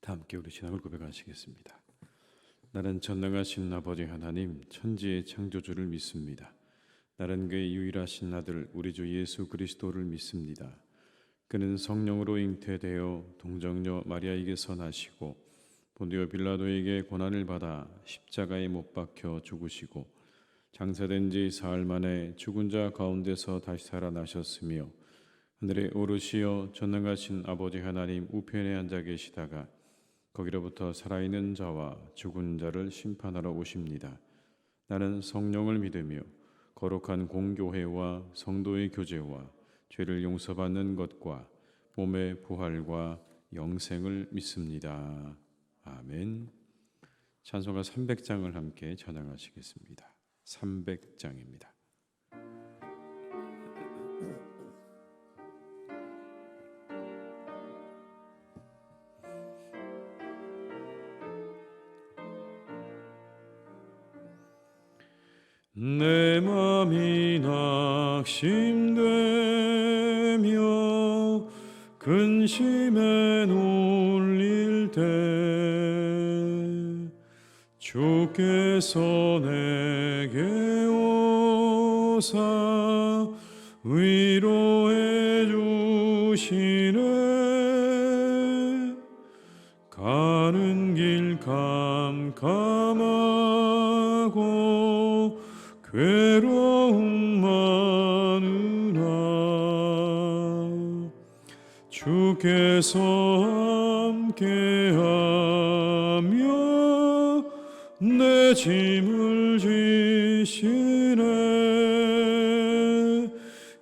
다 함께 우리 신앙을 고백하시겠습니다. 나는 전능하신 아버지 하나님 천지의 창조주를 믿습니다. 나는 그의 유일하신 아들 우리 주 예수 그리스도를 믿습니다. 그는 성령으로 잉태되어 동정녀 마리아에게서 나시고 본디오 빌라도에게 고난을 받아 십자가에 못 박혀 죽으시고 장사된 지 사흘 만에 죽은 자 가운데서 다시 살아나셨으며 하늘에 오르시어 전능하신 아버지 하나님 우편에 앉아 계시다가 거기로부터 살아있는 자와 죽은 자를 심판하러 오십니다. 나는 성령을 믿으며 거룩한 공교회와 성도의 교제와 죄를 용서받는 것과 몸의 부활과 영생을 믿습니다. 아멘. 찬송가 300장을 함께 찬양하시겠습니다. 300장입니다. 내 맘이 낙심되며 근심에 눌릴 때 주께서 내게 오사 위로해 주시네. 가는 길 캄캄하고 괴로움 많으나 주께서 함께하며 내 짐을 지시네.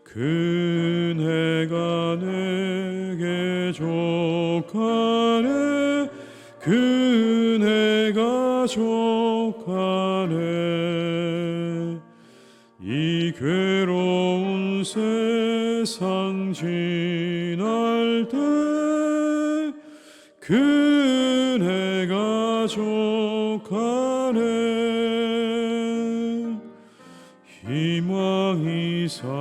그네가 내게 족하네. 그네가 족하네. 이 괴로운 세상 지날 때 그네가 족하네. 희망이 사라지고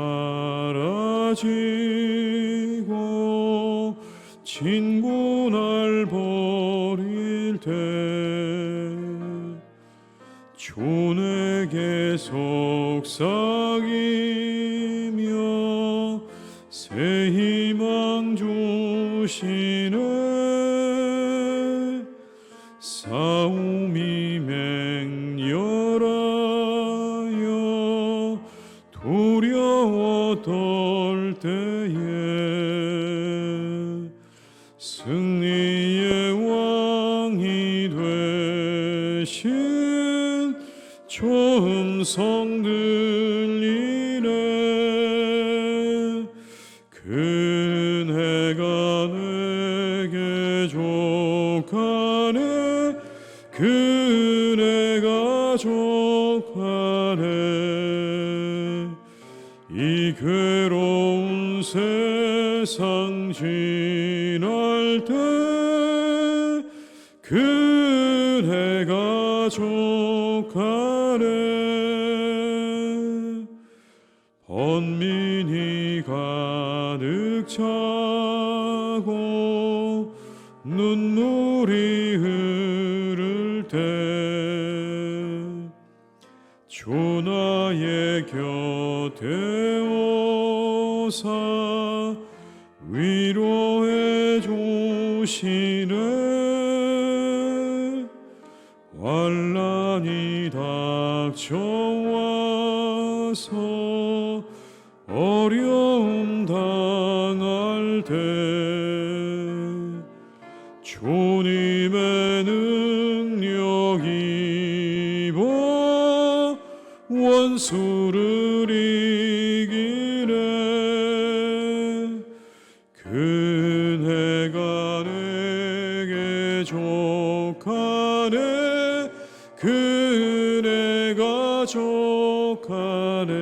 친구 날 버릴 때 주 내게 속삭이며 새 희망 주시네. 싸움이 맹렬하여 두려워 떨 때에 승리의 왕이 되신 초음성 들리네. 그네가 내게 족하네. 그네가 족하네. 이 괴로운 세상 지날 때 그네가 족하네. 번민이 가득 차고 눈물이 흐를 때 주 나의 곁에 오사 위로해 주시네. 환난이 닥쳐와서 어려움 당할 때 주님의 능력 입어 원수를 이기네. 그네가 내게 족하네. 그네가 족하네.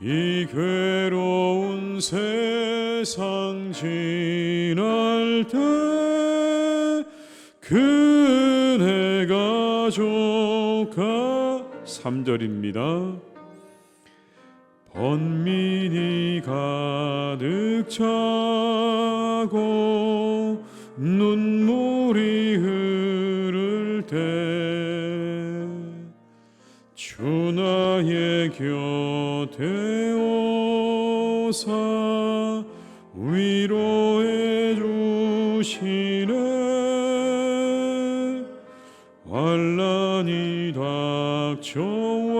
이 괴로운 세상 지날 때 그네가 족하 3절입니다. 번민이 가득 차고 눈물이 흐를 때 주 나의 곁에 오사 위로해 주시네. 환난이 닥쳐와서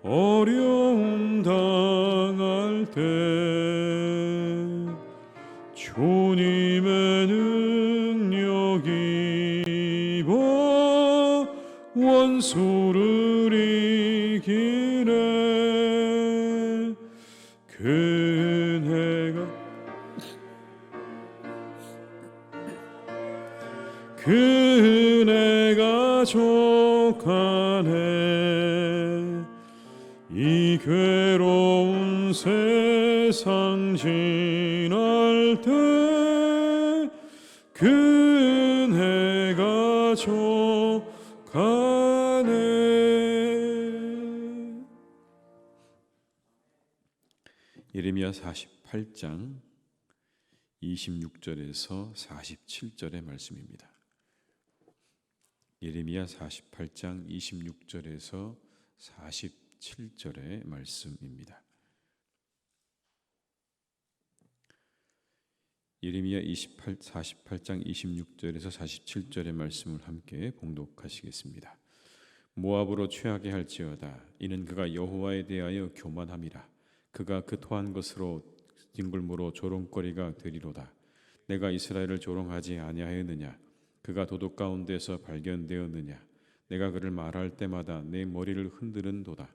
어려움 당할 때 주님의 능력 입어 원수를 이기네. 그 은혜가 족하네. 이 괴로운 세상 지날 때 그 은혜가 족하네. 예레미야 48장 26절에서 47절의 말씀입니다. 예레미야 48장 26절에서 47절의 말씀입니다. 예레미야 48장 26절에서 47절의 말씀을 함께 봉독하시겠습니다. 모압으로 취하게 할지어다. 이는 그가 여호와에 대하여 교만함이라. 그가 그 토한 것으로 징굴무로 조롱거리가 되리로다. 내가 이스라엘을 조롱하지 아니하였느냐? 그가 도둑 가운데서 발견되었느냐? 내가 그를 말할 때마다 내 머리를 흔드는도다.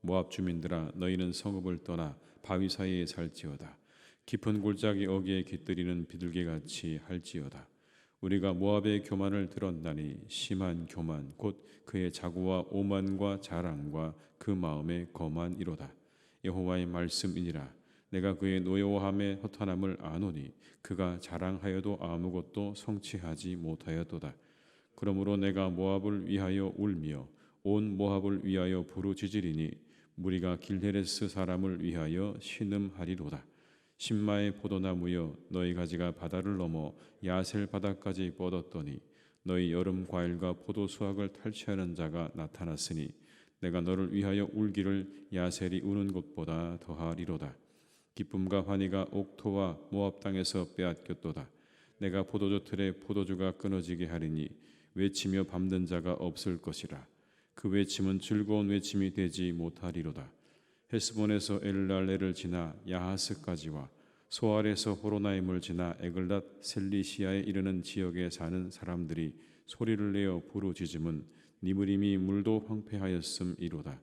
모압 주민들아, 너희는 성읍을 떠나 바위 사이에 살지어다. 깊은 골짜기 어귀에 깃들이는 비둘기같이 할지어다. 우리가 모압의 교만을 들었나니 심한 교만 곧 그의 자고와 오만과 자랑과 그 마음의 거만이로다. 여호와의 말씀이니라. 내가 그의 노여워함의 허탄함을 아노니 그가 자랑하여도 아무것도 성취하지 못하였도다. 그러므로 내가 모압을 위하여 울며 온 모압을 위하여 부르짖으리니 무리가 길헤레스 사람을 위하여 신음하리로다. 신마의 포도나무여, 너희 가지가 바다를 넘어 야셀 바다까지 뻗었더니 너희 여름 과일과 포도 수확을 탈취하는 자가 나타났으니 내가 너를 위하여 울기를 야셀이 우는 것보다 더하리로다. 기쁨과 환희가 옥토와 모압 땅에서 빼앗겼도다. 내가 포도주 틀에 포도주가 끊어지게 하리니 외치며 밟는 자가 없을 것이라. 그 외침은 즐거운 외침이 되지 못하리로다. 헤스본에서 엘랄레를 지나 야하스까지와 소알에서 호로나임을 지나 에글랏 셀리시아에 이르는 지역에 사는 사람들이 소리를 내어 부르짖음은 니무림이 물도 황폐하였음이로다.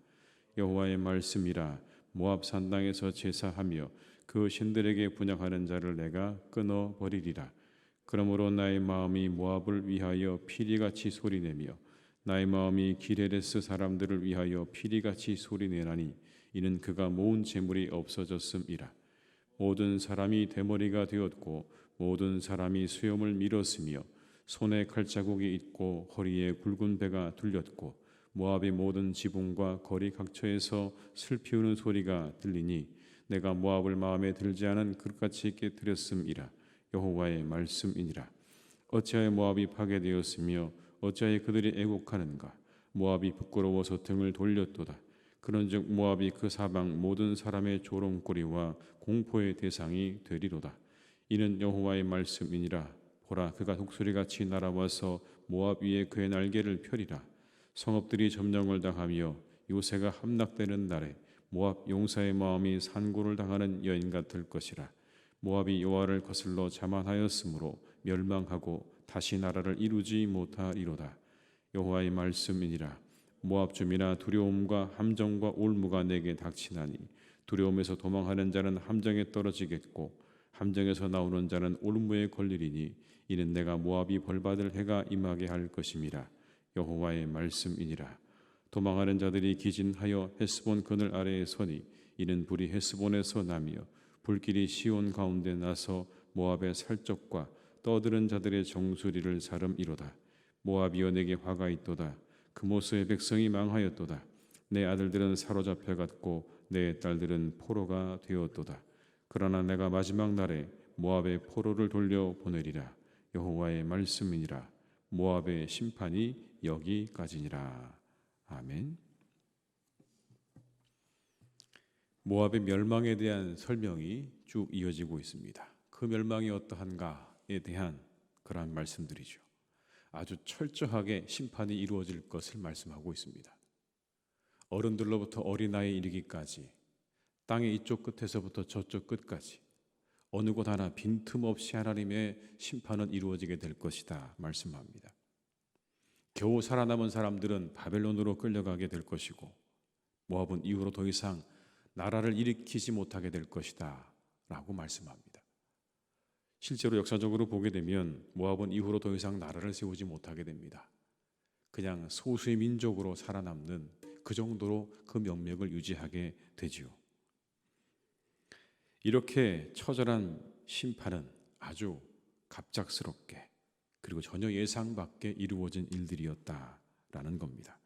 여호와의 말씀이라. 모압 산당에서 제사하며 그 신들에게 분향하는 자를 내가 끊어버리리라. 그러므로 나의 마음이 모압을 위하여 피리같이 소리내며 나의 마음이 기레레스 사람들을 위하여 피리같이 소리내나니 이는 그가 모은 재물이 없어졌음이라. 모든 사람이 대머리가 되었고 모든 사람이 수염을 밀었으며 손에 칼자국이 있고 허리에 굵은 배가 둘렸고 모압의 모든 지붕과 거리 각처에서 슬피 우는 소리가 들리니 내가 모압을 마음에 들지 않은 그릇같이 깨뜨렸음이라. 여호와의 말씀이니라. 어찌하여 모압이 파괴되었으며 어찌하여 그들이 애곡하는가? 모압이 부끄러워서 등을 돌렸도다. 그런즉 모압이 그 사방 모든 사람의 조롱거리와 공포의 대상이 되리로다. 이는 여호와의 말씀이니라. 보라, 그가 독수리같이 날아와서 모압 위에 그의 날개를 펴리라. 성읍들이 점령을 당하며 요새가 함락되는 날에 모압 용사의 마음이 산고를 당하는 여인 같을 것이라. 모압이 여호와를 거슬러 자만하였으므로 멸망하고 다시 나라를 이루지 못하리로다. 여호와의 말씀이니라. 모압 주민아, 두려움과 함정과 올무가 내게 닥치나니 두려움에서 도망하는 자는 함정에 떨어지겠고 함정에서 나오는 자는 올무에 걸리리니 이는 내가 모압이 벌받을 해가 임하게 할 것임이라. 여호와의 말씀이니라. 도망하는 자들이 기진하여 헤스본 그늘 아래에 서니 이는 불이 헤스본에서 나며 불길이 시온 가운데 나서 모압의 살적과 떠드는 자들의 정수리를 사름이로다. 모압이여, 내게 화가 있도다. 그모스의 백성이 망하였도다. 내 아들들은 사로잡혀 갔고 내 딸들은 포로가 되었도다. 그러나 내가 마지막 날에 모압의 포로를 돌려 보내리라. 여호와의 말씀이니라. 모압의 심판이 여기까지니라. 아멘. 모압의 멸망에 대한 설명이 쭉 이어지고 있습니다. 그 멸망이 어떠한가에 대한 그러한 말씀들이죠. 아주 철저하게 심판이 이루어질 것을 말씀하고 있습니다. 어른들로부터 어린아이에 이르기까지, 땅의 이쪽 끝에서부터 저쪽 끝까지 어느 곳 하나 빈틈없이 하나님의 심판은 이루어지게 될 것이다 말씀합니다. 겨우 살아남은 사람들은 바벨론으로 끌려가게 될 것이고, 모압은 이후로 더 이상 나라를 일으키지 못하게 될 것이다 라고 말씀합니다. 실제로 역사적으로 보게 되면 모압은 이후로 더 이상 나라를 세우지 못하게 됩니다. 그냥 소수의 민족으로 살아남는 그 정도로 그 명맥을 유지하게 되지요. 이렇게 처절한 심판은 아주 갑작스럽게 그리고 전혀 예상 밖에 이루어진 일들이었다라는 겁니다.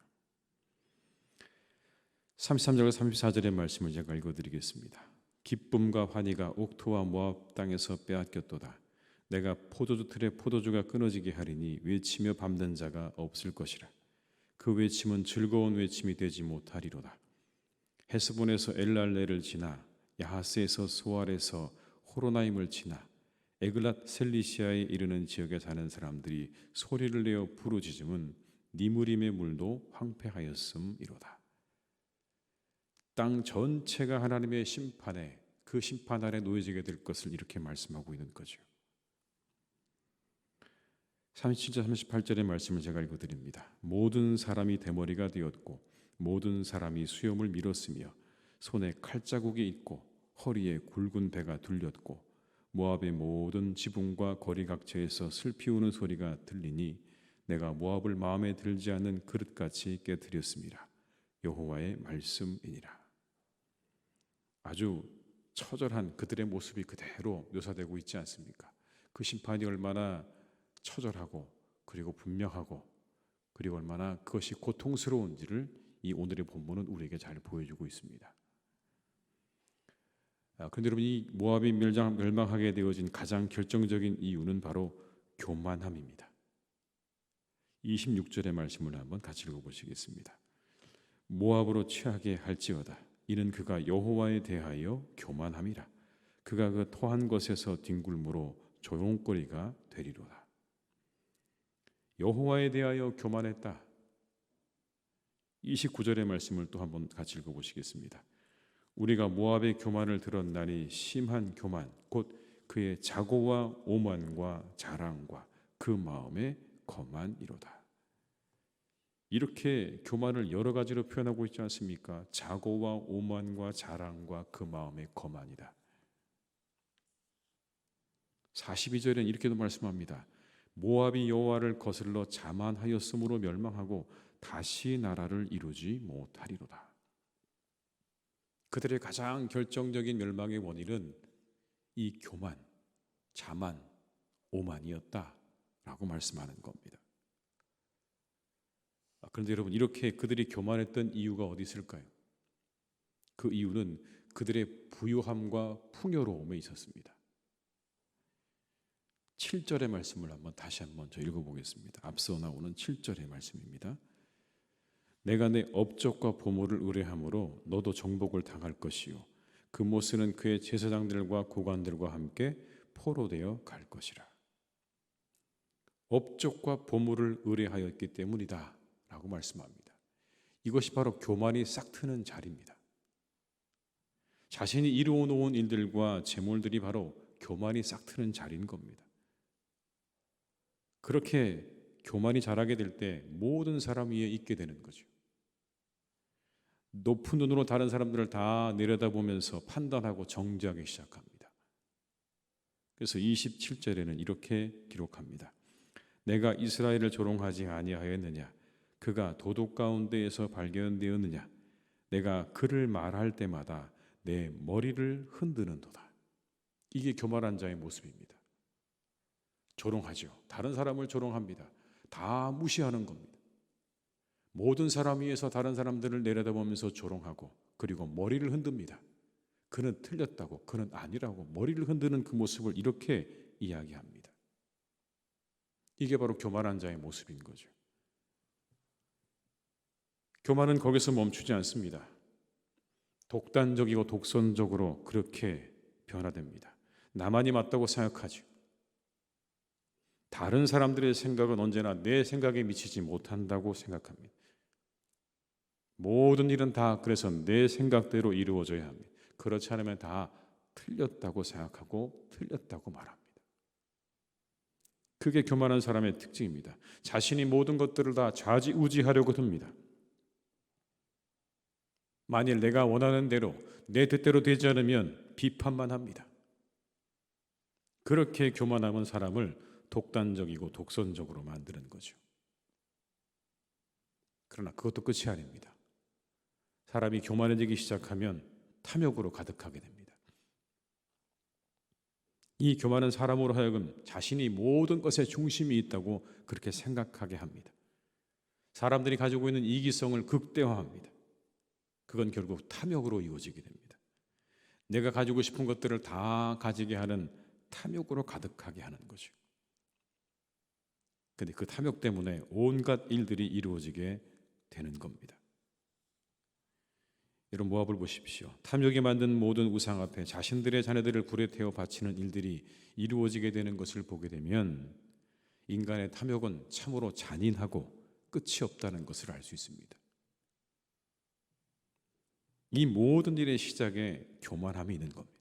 33절과 34절의 말씀을 제가 읽어드리겠습니다. 기쁨과 환희가 옥토와 모압 땅에서 빼앗겼도다. 내가 포도주 틀에 포도주가 끊어지게 하리니 외치며 밟는 자가 없을 것이라. 그 외침은 즐거운 외침이 되지 못하리로다. 헤스본에서 엘랄레를 지나 야하스에서 소알에서 호로나임을 지나 에글랏 셀리시아에 이르는 지역에 사는 사람들이 소리를 내어 부르짖음은 니무림의 물도 황폐하였음이로다. 땅 전체가 하나님의 심판에, 그 심판 아래 놓여지게 될 것을 이렇게 말씀하고 있는 거죠. 37절 38절의 말씀을 제가 읽어드립니다. 모든 사람이 대머리가 되었고 모든 사람이 수염을 밀었으며 손에 칼자국이 있고 허리에 굵은 배가 둘렸고 모압의 모든 지붕과 거리 각처에서 슬피 우는 소리가 들리니 내가 모압을 마음에 들지 않는 그릇같이 깨뜨렸습니다. 여호와의 말씀이니라. 아주 처절한 그들의 모습이 그대로 묘사되고 있지 않습니까? 그 심판이 얼마나 처절하고 그리고 분명하고 그리고 얼마나 그것이 고통스러운지를 이 오늘의 본문은 우리에게 잘 보여주고 있습니다. 그런데 여러분, 이 모압이 멸망하게 되어진 가장 결정적인 이유는 바로 교만함입니다. 26절의 말씀을 한번 같이 읽어보시겠습니다. 모압으로 취하게 할지어다. 이는 그가 여호와에 대하여 교만함이라. 그가 그 토한 것에서 뒹굴므로 조용거리가 되리로다. 여호와에 대하여 교만했다. 29절의 말씀을 또 한번 같이 읽어보시겠습니다. 우리가 모압의 교만을 들었나니 심한 교만 곧 그의 자고와 오만과 자랑과 그 마음의 거만이로다. 이렇게 교만을 여러 가지로 표현하고 있지 않습니까? 자고와 오만과 자랑과 그 마음의 거만이다. 42절에는 이렇게도 말씀합니다. 모압이 여호와를 거슬러 자만하였으므로 멸망하고 다시 나라를 이루지 못하리로다. 그들의 가장 결정적인 멸망의 원인은 이 교만, 자만, 오만이었다라고 말씀하는 겁니다. 그런데 여러분, 이렇게 그들이 교만했던 이유가 어디 있을까요? 그 이유는 그들의 부유함과 풍요로움에 있었습니다. 7절의 말씀을 다시 한번 읽어보겠습니다. 앞서 나오는 7절의 말씀입니다. 내가 내 업적과 보물을 의뢰함으로 너도 정복을 당할 것이요 그 모스는 그의 제사장들과 고관들과 함께 포로되어 갈 것이라. 업적과 보물을 의뢰하였기 때문이다 라고 말씀합니다. 이것이 바로 교만이 싹트는 자리입니다. 자신이 이루어놓은 일들과 재물들이 바로 교만이 싹트는 자리인 겁니다. 그렇게 교만이 자라게 될 때 모든 사람 위에 있게 되는 거죠. 높은 눈으로 다른 사람들을 다 내려다보면서 판단하고 정죄하기 시작합니다. 그래서 27절에는 이렇게 기록합니다. 내가 이스라엘을 조롱하지 아니하였느냐? 그가 도둑 가운데에서 발견되었느냐? 내가 그를 말할 때마다 내 머리를 흔드는도다. 이게 교만한 자의 모습입니다. 조롱하죠. 다른 사람을 조롱합니다. 다 무시하는 겁니다. 모든 사람 위에서 다른 사람들을 내려다보면서 조롱하고 그리고 머리를 흔듭니다. 그는 틀렸다고, 그는 아니라고 머리를 흔드는 그 모습을 이렇게 이야기합니다. 이게 바로 교만한 자의 모습인 거죠. 교만은 거기서 멈추지 않습니다. 독단적이고 독선적으로 그렇게 변화됩니다. 나만이 맞다고 생각하죠. 다른 사람들의 생각은 언제나 내 생각에 미치지 못한다고 생각합니다. 모든 일은 다 그래서 내 생각대로 이루어져야 합니다. 그렇지 않으면 다 틀렸다고 생각하고 틀렸다고 말합니다. 그게 교만한 사람의 특징입니다. 자신이 모든 것들을 다 좌지우지하려고 듭니다. 만일 내가 원하는 대로 내 뜻대로 되지 않으면 비판만 합니다. 그렇게 교만한 사람을 독단적이고 독선적으로 만드는 거죠. 그러나 그것도 끝이 아닙니다. 사람이 교만해지기 시작하면 탐욕으로 가득하게 됩니다. 이 교만한 사람으로 하여금 자신이 모든 것의 중심이 있다고 그렇게 생각하게 합니다. 사람들이 가지고 있는 이기성을 극대화합니다. 그건 결국 탐욕으로 이루어지게 됩니다. 내가 가지고 싶은 것들을 다 가지게 하는 탐욕으로 가득하게 하는 거죠. 그런데 그 탐욕 때문에 온갖 일들이 이루어지게 되는 겁니다. 여러분, 모압을 보십시오. 탐욕이 만든 모든 우상 앞에 자신들의 자녀들을 불에 태워 바치는 일들이 이루어지게 되는 것을 보게 되면 인간의 탐욕은 참으로 잔인하고 끝이 없다는 것을 알 수 있습니다. 이 모든 일의 시작에 교만함이 있는 겁니다.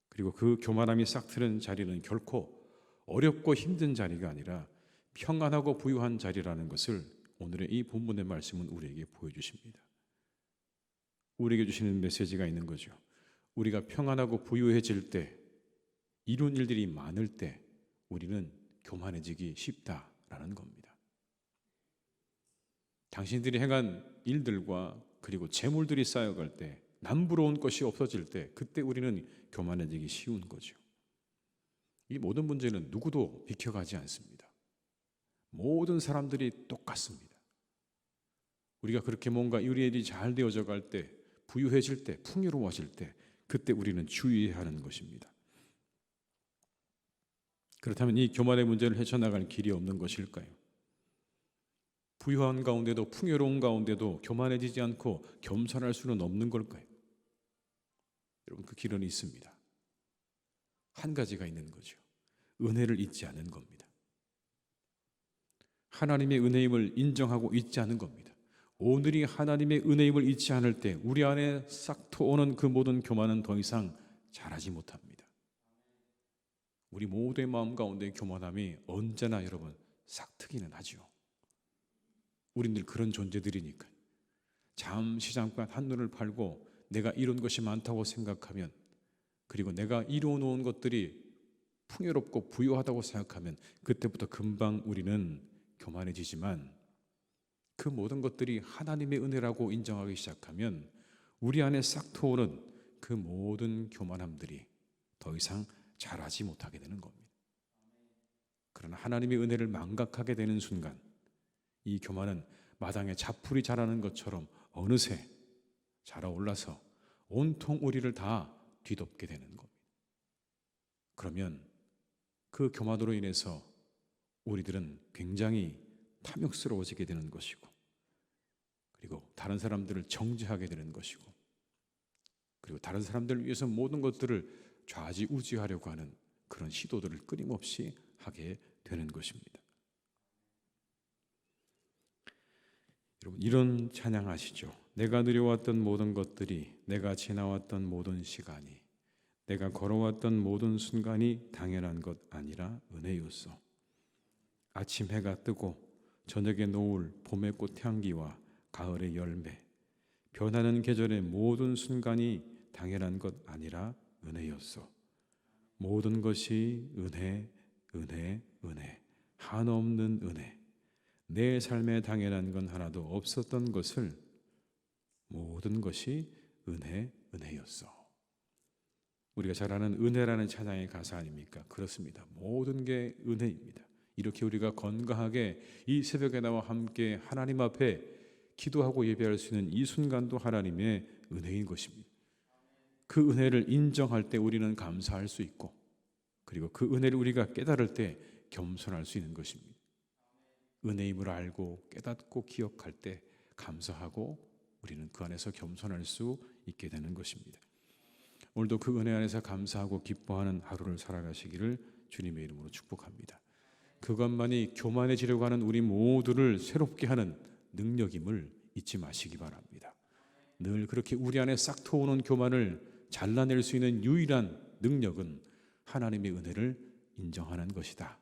그리고 그 교만함이 싹트는 자리는 결코 어렵고 힘든 자리가 아니라 평안하고 부유한 자리라는 것을 오늘의 이 본문의 말씀은 우리에게 보여주십니다. 우리에게 주시는 메시지가 있는 거죠. 우리가 평안하고 부유해질 때, 이룬 일들이 많을 때 우리는 교만해지기 쉽다라는 겁니다. 당신들이 행한 일들과 그리고 재물들이 쌓여갈 때, 남부러운 것이 없어질 때, 그때 우리는 교만해지기 쉬운 거죠. 이 모든 문제는 누구도 비켜가지 않습니다. 모든 사람들이 똑같습니다. 우리가 그렇게 뭔가 우리의 일이 잘 되어져 갈 때, 부유해질 때, 풍요로워질 때, 그때 우리는 주의해야 하는 것입니다. 그렇다면 이 교만의 문제를 헤쳐나갈 길이 없는 것일까요? 부유한 가운데도 풍요로운 가운데도 교만해지지 않고 겸손할 수는 없는 걸까요? 여러분, 그 길은 있습니다. 한 가지가 있는 거죠. 은혜를 잊지 않는 겁니다. 하나님의 은혜임을 인정하고 잊지 않는 겁니다. 오늘이 하나님의 은혜임을 잊지 않을 때 우리 안에 싹 트오는 그 모든 교만은 더 이상 자라지 못합니다. 우리 모두의 마음 가운데 교만함이 언제나 여러분 싹트기는 하죠. 우린 늘 그런 존재들이니까. 잠시 잠깐 한눈을 팔고 내가 이룬 것이 많다고 생각하면, 그리고 내가 이루어놓은 것들이 풍요롭고 부유하다고 생각하면 그때부터 금방 우리는 교만해지지만, 그 모든 것들이 하나님의 은혜라고 인정하기 시작하면 우리 안에 싹 트오는 그 모든 교만함들이 더 이상 자라지 못하게 되는 겁니다. 그러나 하나님의 은혜를 망각하게 되는 순간 이 교만은 마당에 자풀이 자라는 것처럼 어느새 자라올라서 온통 우리를 다 뒤덮게 되는 겁니다. 그러면 그 교만으로 인해서 우리들은 굉장히 탐욕스러워지게 되는 것이고, 그리고 다른 사람들을 정죄하게 되는 것이고, 그리고 다른 사람들을 위해서 모든 것들을 좌지우지하려고 하는 그런 시도들을 끊임없이 하게 되는 것입니다. 여러분, 이런 찬양 아시죠? 내가 누려왔던 모든 것들이, 내가 지나왔던 모든 시간이, 내가 걸어왔던 모든 순간이 당연한 것 아니라 은혜였어. 아침 해가 뜨고 저녁의 노을, 봄의 꽃향기와 가을의 열매, 변하는 계절의 모든 순간이 당연한 것 아니라 은혜였어. 모든 것이 은혜, 은혜, 은혜, 한없는 은혜. 내 삶에 당연한 건 하나도 없었던 것을 모든 것이 은혜, 은혜였어. 우리가 잘 아는 은혜라는 찬양의 가사 아닙니까? 그렇습니다. 모든 게 은혜입니다. 이렇게 우리가 건강하게 이 새벽에 나와 함께 하나님 앞에 기도하고 예배할 수 있는 이 순간도 하나님의 은혜인 것입니다. 그 은혜를 인정할 때 우리는 감사할 수 있고, 그리고 그 은혜를 우리가 깨달을 때 겸손할 수 있는 것입니다. 은혜임을 알고 깨닫고 기억할 때 감사하고 우리는 그 안에서 겸손할 수 있게 되는 것입니다. 오늘도 그 은혜 안에서 감사하고 기뻐하는 하루를 살아가시기를 주님의 이름으로 축복합니다. 그것만이 교만해지려고 하는 우리 모두를 새롭게 하는 능력임을 잊지 마시기 바랍니다. 늘 그렇게 우리 안에 싹 트오는 교만을 잘라낼 수 있는 유일한 능력은 하나님의 은혜를 인정하는 것이다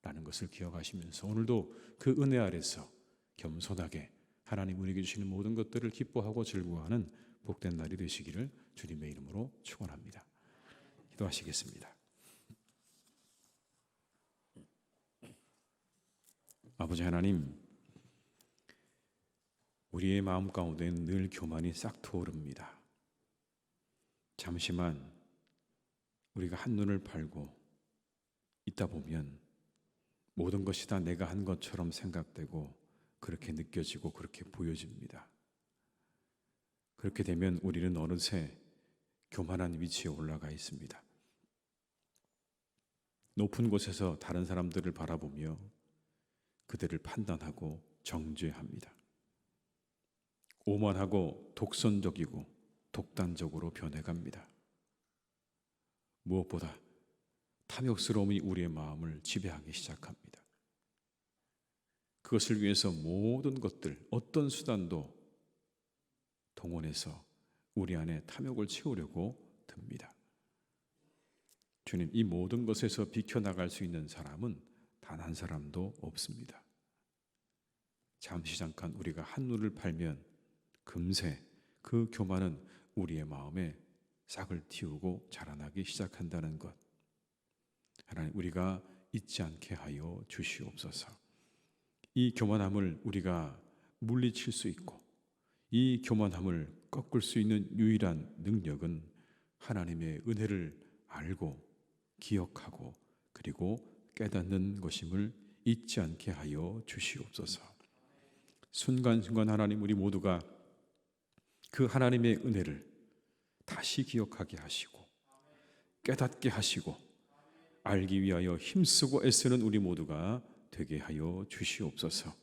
라는 것을 기억하시면서 오늘도 그 은혜 아래서 겸손하게 하나님 우리에게 주시는 모든 것들을 기뻐하고 즐거워하는 복된 날이 되시기를 주님의 이름으로 축원합니다. 기도하시겠습니다. 아버지 하나님, 우리의 마음 가운데는 늘 교만이 싹 트오릅니다. 잠시만 우리가 한눈을 팔고 있다 보면 모든 것이 다 내가 한 것처럼 생각되고 그렇게 느껴지고 그렇게 보여집니다. 그렇게 되면 우리는 어느새 교만한 위치에 올라가 있습니다. 높은 곳에서 다른 사람들을 바라보며 그들을 판단하고 정죄합니다. 오만하고 독선적이고 독단적으로 변해갑니다. 무엇보다 탐욕스러움이 우리의 마음을 지배하기 시작합니다. 그것을 위해서 모든 것들, 어떤 수단도 동원해서 우리 안에 탐욕을 채우려고 듭니다. 주님, 이 모든 것에서 비켜나갈 수 있는 사람은 단 한 사람도 없습니다. 잠시 잠깐 우리가 한눈을 팔면 금세 그 교만은 우리의 마음에 싹을 틔우고 자라나기 시작한다는 것, 하나님 우리가 잊지 않게 하여 주시옵소서. 이 교만함을 우리가 물리칠 수 있고 이 교만함을 꺾을 수 있는 유일한 능력은 하나님의 은혜를 알고 기억하고 그리고 깨닫는 것임을 잊지 않게 하여 주시옵소서. 순간순간 하나님 우리 모두가 그 하나님의 은혜를 다시 기억하게 하시고 깨닫게 하시고 알기 위하여 힘쓰고 애쓰는 우리 모두가 되게 하여 주시옵소서.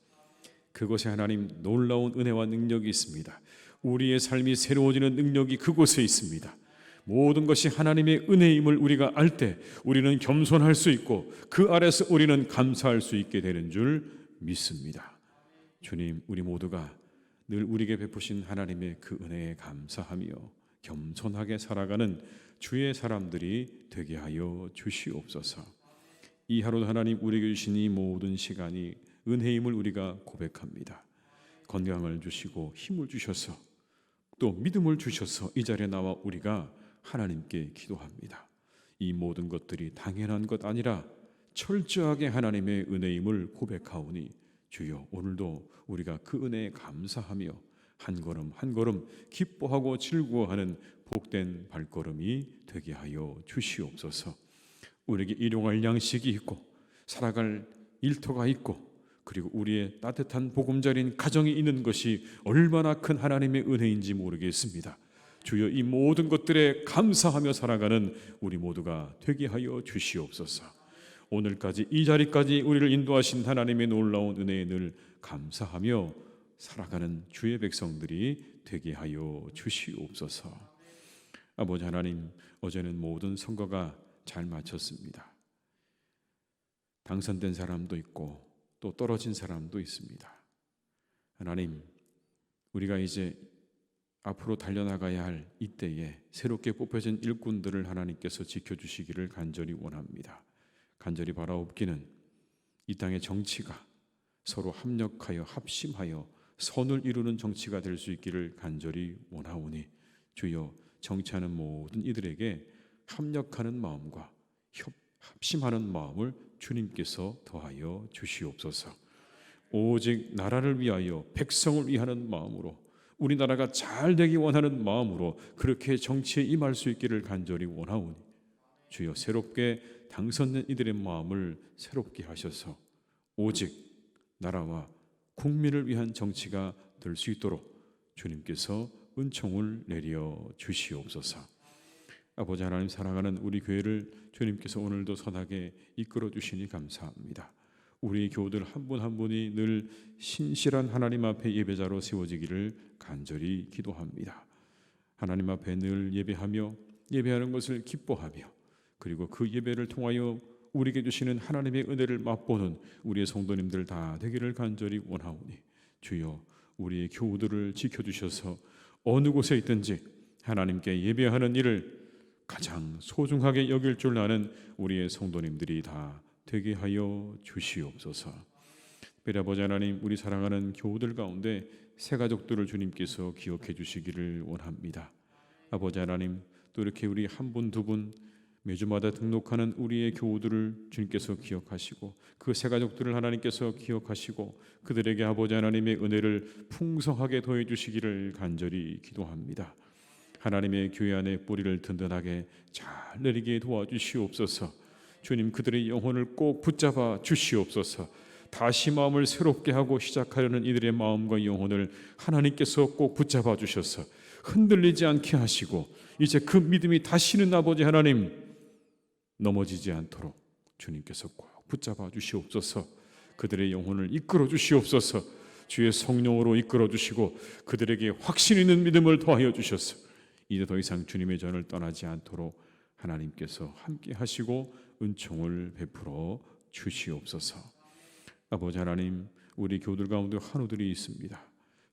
그곳에 하나님 놀라운 은혜와 능력이 있습니다. 우리의 삶이 새로워지는 능력이 그곳에 있습니다. 모든 것이 하나님의 은혜임을 우리가 알 때 우리는 겸손할 수 있고 그 아래서 우리는 감사할 수 있게 되는 줄 믿습니다. 주님, 우리 모두가 늘 우리에게 베푸신 하나님의 그 은혜에 감사하며 겸손하게 살아가는 주의 사람들이 되게 하여 주시옵소서. 이 하루도 하나님 우리에게 주신 이 모든 시간이 은혜임을 우리가 고백합니다. 건강을 주시고 힘을 주셔서 또 믿음을 주셔서 이 자리에 나와 우리가 하나님께 기도합니다. 이 모든 것들이 당연한 것 아니라 철저하게 하나님의 은혜임을 고백하오니 주여, 오늘도 우리가 그 은혜에 감사하며 한 걸음 한 걸음 기뻐하고 즐거워하는 복된 발걸음이 되게 하여 주시옵소서. 우리에게 일용할 양식이 있고 살아갈 일터가 있고 그리고 우리의 따뜻한 보금자리인 가정이 있는 것이 얼마나 큰 하나님의 은혜인지 모르겠습니다. 주여, 이 모든 것들에 감사하며 살아가는 우리 모두가 되게 하여 주시옵소서. 오늘까지 이 자리까지 우리를 인도하신 하나님의 놀라운 은혜에 늘 감사하며 살아가는 주의 백성들이 되게 하여 주시옵소서. 아버지 하나님, 어제는 모든 선거가 잘 마쳤습니다. 당선된 사람도 있고 또 떨어진 사람도 있습니다. 하나님, 우리가 이제 앞으로 달려나가야 할 이때에 새롭게 뽑혀진 일꾼들을 하나님께서 지켜주시기를 간절히 원합니다. 간절히 바라옵기는 이 땅의 정치가 서로 합력하여 합심하여 선을 이루는 정치가 될 수 있기를 간절히 원하오니 주여, 정치하는 모든 이들에게 합력하는 마음과 합심하는 마음을 주님께서 더하여 주시옵소서. 오직 나라를 위하여 백성을 위하는 마음으로 우리나라가 잘 되기 원하는 마음으로 그렇게 정치에 임할 수 있기를 간절히 원하오니 주여, 새롭게 당선된 이들의 마음을 새롭게 하셔서 오직 나라와 국민을 위한 정치가 될 수 있도록 주님께서 은총을 내려 주시옵소서. 아버지 하나님, 사랑하는 우리 교회를 주님께서 오늘도 선하게 이끌어 주시니 감사합니다. 우리 교우들 한 분 한 분이 늘 신실한 하나님 앞에 예배자로 세워지기를 간절히 기도합니다. 하나님 앞에 늘 예배하며 예배하는 것을 기뻐하며, 그리고 그 예배를 통하여 우리에게 주시는 하나님의 은혜를 맛보는 우리의 성도님들 다 되기를 간절히 원하오니, 주여 우리의 교우들을 지켜주셔서 어느 곳에 있든지 하나님께 예배하는 일을 가장 소중하게 여길 줄 아는 우리의 성도님들이 다 되게 하여 주시옵소서. 특별히 아버지 하나님, 우리 사랑하는 교우들 가운데 새 가족들을 주님께서 기억해 주시기를 원합니다. 아버지 하나님, 또 이렇게 우리 한 분 두 분 매주마다 등록하는 우리의 교우들을 주님께서 기억하시고, 그 새 가족들을 하나님께서 기억하시고 그들에게 아버지 하나님의 은혜를 풍성하게 더해 주시기를 간절히 기도합니다. 하나님의 교회 안에 뿌리를 든든하게 잘 내리게 도와주시옵소서. 주님, 그들의 영혼을 꼭 붙잡아 주시옵소서. 다시 마음을 새롭게 하고 시작하려는 이들의 마음과 영혼을 하나님께서 꼭 붙잡아 주셔서 흔들리지 않게 하시고, 이제 그 믿음이 다시는 아버지 하나님 넘어지지 않도록 주님께서 꼭 붙잡아 주시옵소서. 그들의 영혼을 이끌어 주시옵소서. 주의 성령으로 이끌어 주시고 그들에게 확신 있는 믿음을 더하여 주셔서 이제 더 이상 주님의 전을 떠나지 않도록 하나님께서 함께 하시고 은총을 베풀어 주시옵소서. 아버지 하나님, 우리 교우들 가운데 환우들이 있습니다.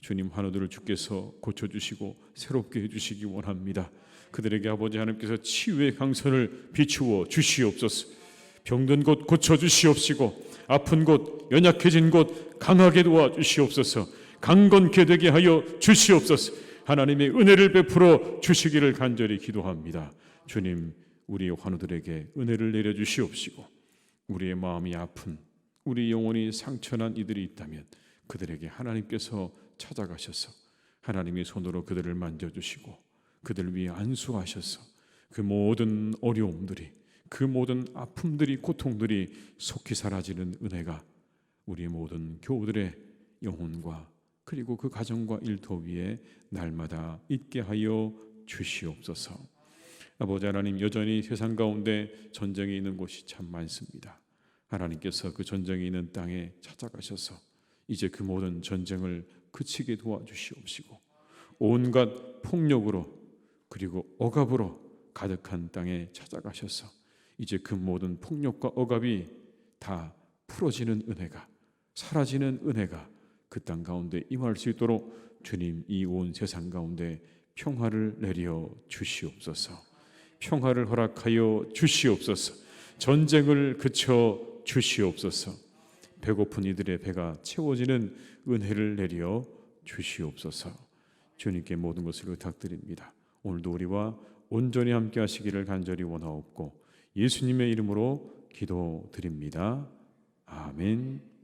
주님, 환우들을 주께서 고쳐주시고 새롭게 해주시기 원합니다. 그들에게 아버지 하나님께서 치유의 강선을 비추어 주시옵소서. 병든 곳 고쳐주시옵시고 아픈 곳, 연약해진 곳 강하게 도와주시옵소서. 강건케 되게 하여 주시옵소서. 하나님의 은혜를 베풀어 주시기를 간절히 기도합니다. 주님, 우리의 환우들에게 은혜를 내려주시옵시고, 우리의 마음이 아픈, 우리 영혼이 상처난 이들이 있다면 그들에게 하나님께서 찾아가셔서 하나님의 손으로 그들을 만져주시고 그들을 위해 안수하셔서 그 모든 어려움들이, 그 모든 아픔들이, 고통들이 속히 사라지는 은혜가 우리 모든 교우들의 영혼과 그리고 그 가정과 일터 위에 날마다 있게 하여 주시옵소서. 아버지 하나님, 여전히 세상 가운데 전쟁이 있는 곳이 참 많습니다. 하나님께서 그 전쟁이 있는 땅에 찾아가셔서 이제 그 모든 전쟁을 그치게 도와주시옵시고, 온갖 폭력으로 그리고 억압으로 가득한 땅에 찾아가셔서 이제 그 모든 폭력과 억압이 다 풀어지는 은혜가, 사라지는 은혜가 그 땅 가운데 임할 수 있도록 주님, 이 온 세상 가운데 평화를 내려 주시옵소서. 평화를 허락하여 주시옵소서. 전쟁을 그쳐 주시옵소서. 배고픈 이들의 배가 채워지는 은혜를 내려 주시옵소서. 주님께 모든 것을 부탁드립니다. 오늘도 우리와 온전히 함께 하시기를 간절히 원하옵고 예수님의 이름으로 기도드립니다. 아멘.